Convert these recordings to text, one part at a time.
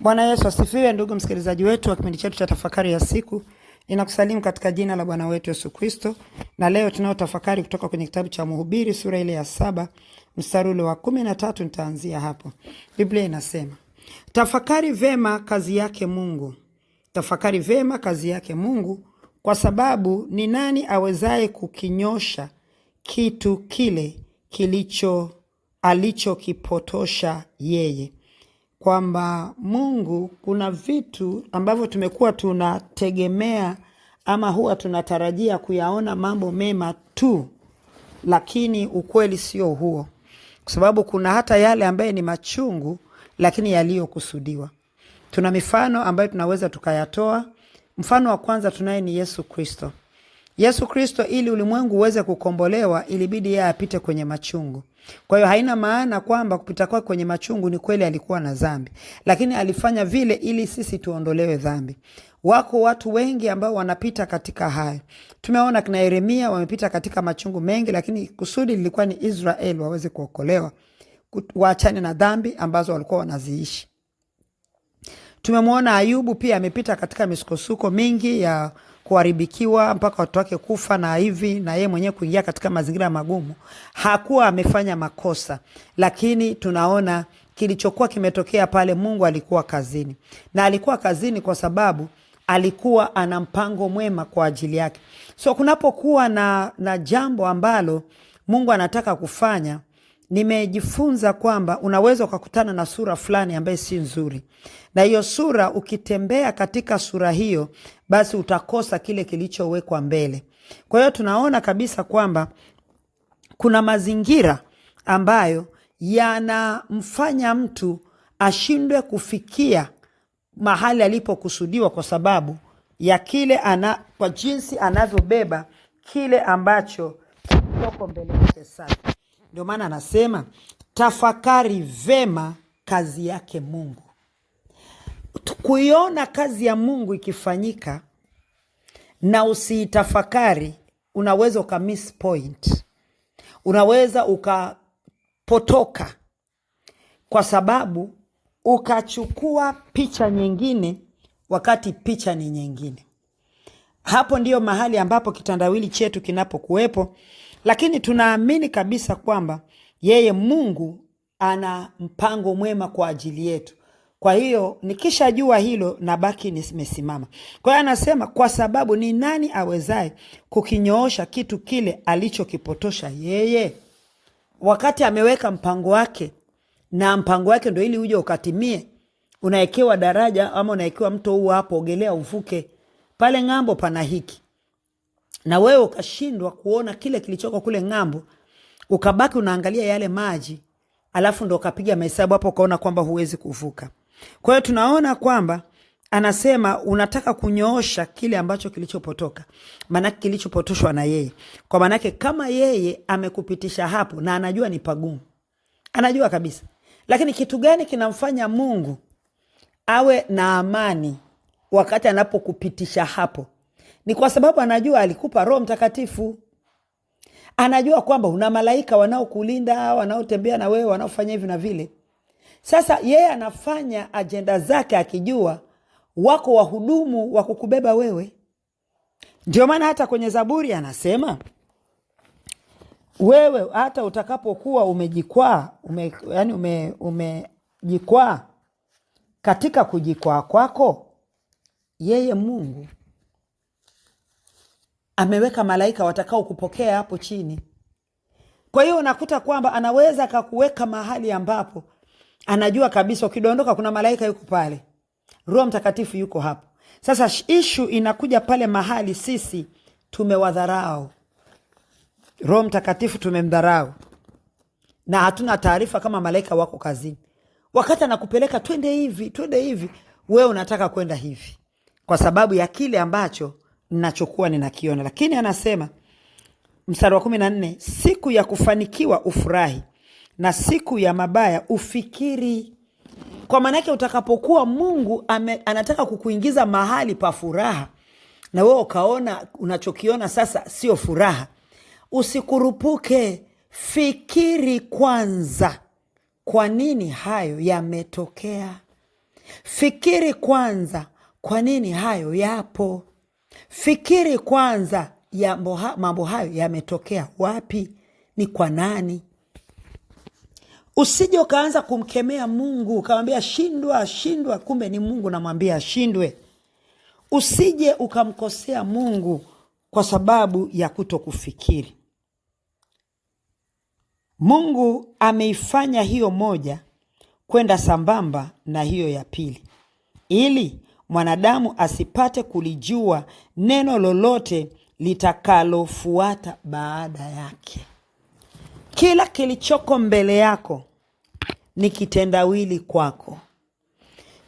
Bwana Yesu asifiwe. Ndugu msikilizaji wetu wa kipindi chetu cha tafakari ya siku, ninakusalimu katika jina la Bwana wetu Yesu Kristo. Na leo tunao tafakari kutoka kwenye kitabu cha Mhubiri sura ile ya 7 mstari ule wa 13. Nitaanzia hapo. Biblia inasema, tafakari vema kazi yake Mungu, tafakari vema kazi yake Mungu, kwa sababu ni nani awezaye kukinyosha kitu kile alichokipotosha yeye. Kwamba Mungu, kuna vitu ambavyo tumekuwa tunategemea ama huwa tunatarajia kuyaona mambo mema tu, lakini ukweli sio huo. Kwa sababu kuna hata yale ambaye ni machungu lakini yaliyokusudiwa. Tuna mifano ambayo tunaweza tukayatoa. Mfano wa kwanza tunaye ni Yesu Kristo. Yesu Kristo, ili ulimwengu uweze kukombolewa, ilibidi yeye apite kwenye machungu. Kwa hiyo haina maana kwamba kupita kwake kwenye machungu ni kweli alikuwa na dhambi, lakini alifanya vile ili sisi tuondolewe dhambi. Wako watu wengi ambao wanapita katika hayo. Tumeona kina Yeremia wamepita katika machungu mengi, lakini kusudi lilikuwa ni Israeli waweze kuokolewa, waachane na dhambi ambazo walikuwa wanaziishi. Tumemwona Ayubu pia amepita katika misukosuko mingi ya kuharibikiwa mpaka watu wake kufa na hivi, na yeye mwenyewe kuingia katika mazingira magumu. Hakuwa amefanya makosa, lakini tunaona kilichokuwa kimetokea pale, Mungu alikuwa kazini. Na alikuwa kazini kwa sababu alikuwa ana mpango mwema kwa ajili yake. So kunapokuwa na jambo ambalo Mungu anataka kufanya, nimejifunza kwamba unaweza ukakutana na sura fulani ambaye si nzuri. Na hiyo sura, ukitembea katika sura hiyo, basi utakosa kile kilichowekwa mbele. Kwa hiyo tunaona kabisa kwamba kuna mazingira ambayo yanamfanya mtu ashindwe kufikia mahali alipokusudiwa kwa sababu ya kile kwa jinsi anavyobeba kile ambacho kitoko mbele yake sasa. Ndio maana anasema tafakari vema kazi yake Mungu. Kuiona kazi ya Mungu ikifanyika na usiitafakari, unaweza uka miss point. Unaweza ukapotoka kwa sababu ukachukua picha nyingine wakati picha ni nyingine. Hapo ndiyo mahali ambapo kitandawili chetu kinapokuwepo. Lakini tunaamini kabisa kwamba yeye Mungu ana mpango mwema kwa ajili yetu. Kwa hiyo nikishajua hilo, nabaki nimesimama. Kwa hiyo anasema, kwa sababu ni nani awezaye kukinyoosha kitu kile alichokipotosha yeye. Wakati ameweka mpango wake, na mpango wake ndio ili uje ukatimie. Unaekewa daraja ama unaekewa mto huu hapo, ogelea uvuke. Pale ngambo pana hiki. Na wewe ukashindwa kuona kile kilichoko kule ngambo, ukabaki unaangalia yale maji, alafu ndo ukapiga mahesabu hapo ukaona kwamba huwezi kuvuka. Kwa hiyo tunaona kwamba anasema unataka kunyoosha kile ambacho kilichopotoka. Maanake kilichopotoshwa na yeye. Kwa maanake kama yeye amekupitisha hapo na anajua ni pagumu, anajua kabisa. Lakini kitu gani kinamfanya Mungu awe na amani wakati anapokupitisha hapo? Ni kwa sababu anajua alikupa Roho Mtakatifu. Anajua kwamba una malaika wanaokulinda, wanaotembea na wewe, wanaofanya hivi na vile. Sasa yeye anafanya ajenda zake akijua wako wahudumu wa kukubeba wewe. Ndio maana hata kwenye Zaburi anasema, wewe hata utakapokuwa umejikwaa, umejikwaa, katika kujikwaa kwako, yeye Mungu ameweka malaika watakao kupokea hapo chini. Kwa hiyo unakuta kwamba anaweza kakuweka mahali ambapo anajua kabisa ukidondoka kuna malaika yuko pale. Roho Mtakatifu yuko hapo. Sasa issue inakuja pale mahali sisi tumewadharau. Roho Mtakatifu tumemdharau. Na hatuna taarifa kama malaika wako kazini. Wakati anakupeleka twende hivi, wewe unataka kwenda hivi kwa sababu ya kile ambacho ninachokuwa ninakiona. Lakini anasema mstari wa 14, siku ya kufanikiwa ufurahi na siku ya mabaya ufikiri. Kwa maana yake utakapokuwa Mungu anataka kukuingiza mahali pa furaha, na wewe ukaona unachokiona sasa sio furaha, usikurupuke. Fikiri kwanza, kwa nini hayo yametokea? Fikiri kwanza, kwa nini hayo yapo? Fikiri kwanza, mambo hayo yametokea wapi? Ni kwa nani? Usije ukaanza kumkemea Mungu, ukamwambia shindwa, shindwa, kumbe ni Mungu namwambia ashindwe. Usije ukamkosea Mungu kwa sababu ya kutokufikiri. Mungu ameifanya hiyo moja kwenda sambamba na hiyo ya pili, ili mwanadamu asipate kulijua neno lolote litakalofuata baada yake. Kila kilichoko mbele yako ni kitendawili kwako.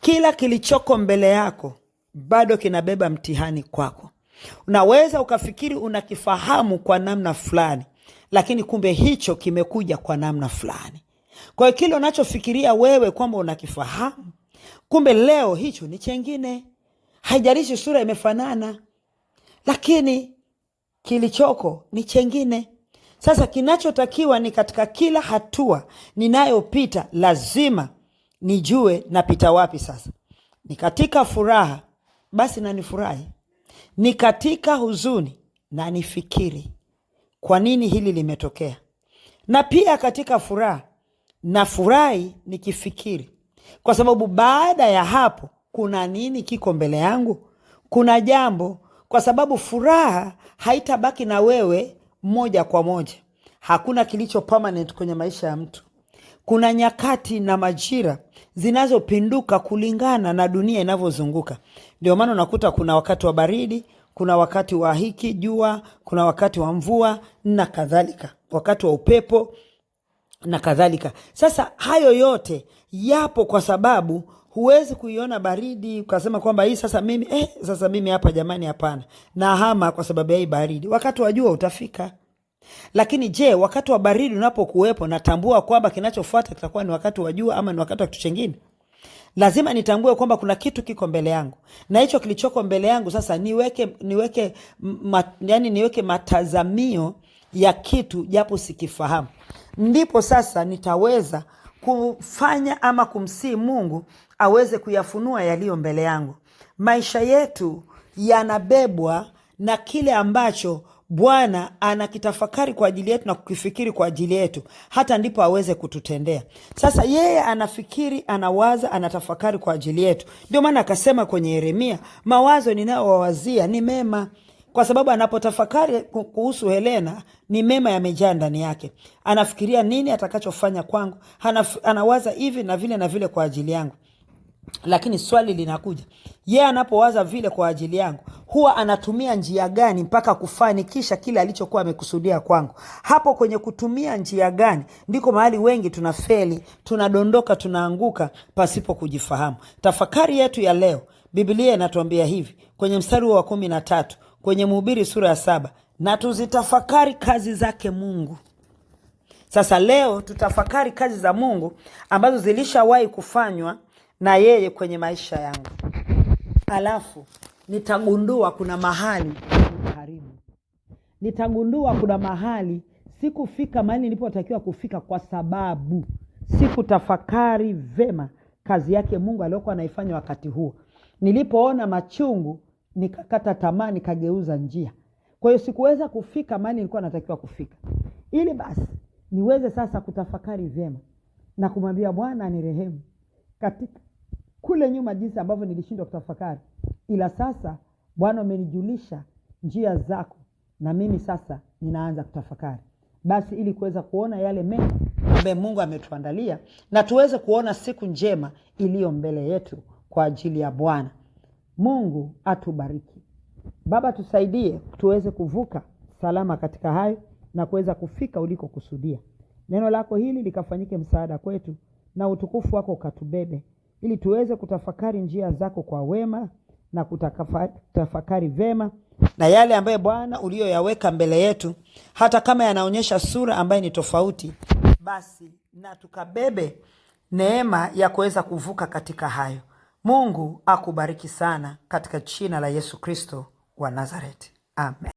Kila kilichoko mbele yako bado kinabeba mtihani kwako. Unaweza ukafikiri unakifahamu kwa namna fulani, lakini kumbe hicho kimekuja kwa namna fulani. Kwa hiyo kile unachofikiria wewe kwamba unakifahamu, kumbe leo hicho ni chengine. Haijalishi sura imefanana, lakini kilichoko ni chengine. Sasa kinachotakiwa ni katika kila hatua ninayopita lazima nijue napita wapi sasa. Ni katika furaha, basi na nifurahi. Ni katika huzuni, na nifikiri kwa nini hili limetokea. Na pia katika furaha, na furahi nikifikiri. Kwa sababu baada ya hapo, kuna nini kiko mbele yangu? Kuna jambo. Kwa sababu furaha haitabaki na wewe moja kwa moja. Hakuna kilicho permanent kwenye maisha ya mtu. Kuna nyakati na majira zinazopinduka kulingana na dunia inavyozunguka. Ndio maana unakuta kuna wakati wa baridi, kuna wakati wa hiki jua, kuna wakati wa mvua na kadhalika, wakati wa upepo na kadhalika. Sasa hayo yote yapo kwa sababu huwezi kuiona baridi ukasema kwamba hii sasa mimi hapa jamani, hapana, na hama kwa sababu ya hii baridi. Wakati wa jua utafika. Lakini je, wakati wa baridi unapokuwepo, natambua kwamba kinachofuata kitakuwa ni wakati wa jua ama ni wakati wa kitu kingine? Lazima nitambue kwamba kuna kitu kiko mbele yangu, na hicho kilichoko mbele yangu sasa niweke matazamio ya kitu japo sikifahamu. Ndipo sasa nitaweza kufanya ama kumsihi Mungu aweze kuyafunua yaliyo mbele yangu. Maisha yetu yanabebwa na kile ambacho Bwana anakitafakari kwa ajili yetu na kukifikiri kwa ajili yetu, hata ndipo aweze kututendea. Sasa yeye anafikiri, anawaza, anatafakari kwa ajili yetu. Ndio maana akasema kwenye Yeremia, mawazo ninayowawazia ni mema. Kwa sababu anapotafakari kuhusu Helena, ni mema yamejaa ndani yake. Anafikiria nini atakachofanya kwangu, anawaza hivi na vile na vile kwa ajili yangu. Lakini swali linakuja, yeye anapowaza vile kwa ajili yangu, huwa anatumia njia gani mpaka kufanikisha kile alichokuwa amekusudia kwangu? Hapo kwenye kutumia njia gani ndiko mahali wengi tunafeli, tunadondoka, tunaanguka pasipo kujifahamu. Tafakari yetu ya leo, Biblia inatuambia hivi kwenye mstari wa 13 kwenye Mhubiri sura ya 7, na tuzitafakari kazi zake Mungu. Sasa leo tutafakari kazi za Mungu ambazo zilishawahi kufanywa na yeye kwenye maisha yangu. Alafu nitagundua kuna mahali nimeharibu. Nitagundua kuna mahali sikufika mahali nilipotakiwa kufika kwa sababu sikutafakari vema kazi yake Mungu aliyokuwa anaifanya wakati huo. Nilipoona machungu nikakata tamaa, nikageuza njia. Kwa hiyo sikuweza kufika mahali nilikuwa natakiwa kufika. Ili basi niweze sasa kutafakari vema na kumwambia Bwana anirehemu katika kule nyuma jinsi ambavyo nilishindwa kutafakari. Ila sasa Bwana umenijulisha njia zako, na mimi sasa ninaanza kutafakari. Basi ili kuweza kuona yale mema ambayo Mungu ametuandalia, na tuweze kuona siku njema iliyo mbele yetu kwa ajili ya Bwana. Mungu atubariki. Baba, tusaidie tuweze kuvuka salama katika hayo na kuweza kufika uliko kusudia. Neno lako hili likafanyike msaada kwetu, na utukufu wako ukatubebe, ili tuweze kutafakari njia zako kwa wema na kutafakari vema na yale ambayo Bwana uliyoyaweka mbele yetu, hata kama yanaonyesha sura ambayo ni tofauti, basi na tukabebe neema ya kuweza kuvuka katika hayo. Mungu akubariki sana katika jina la Yesu Kristo wa Nazareti. Amen.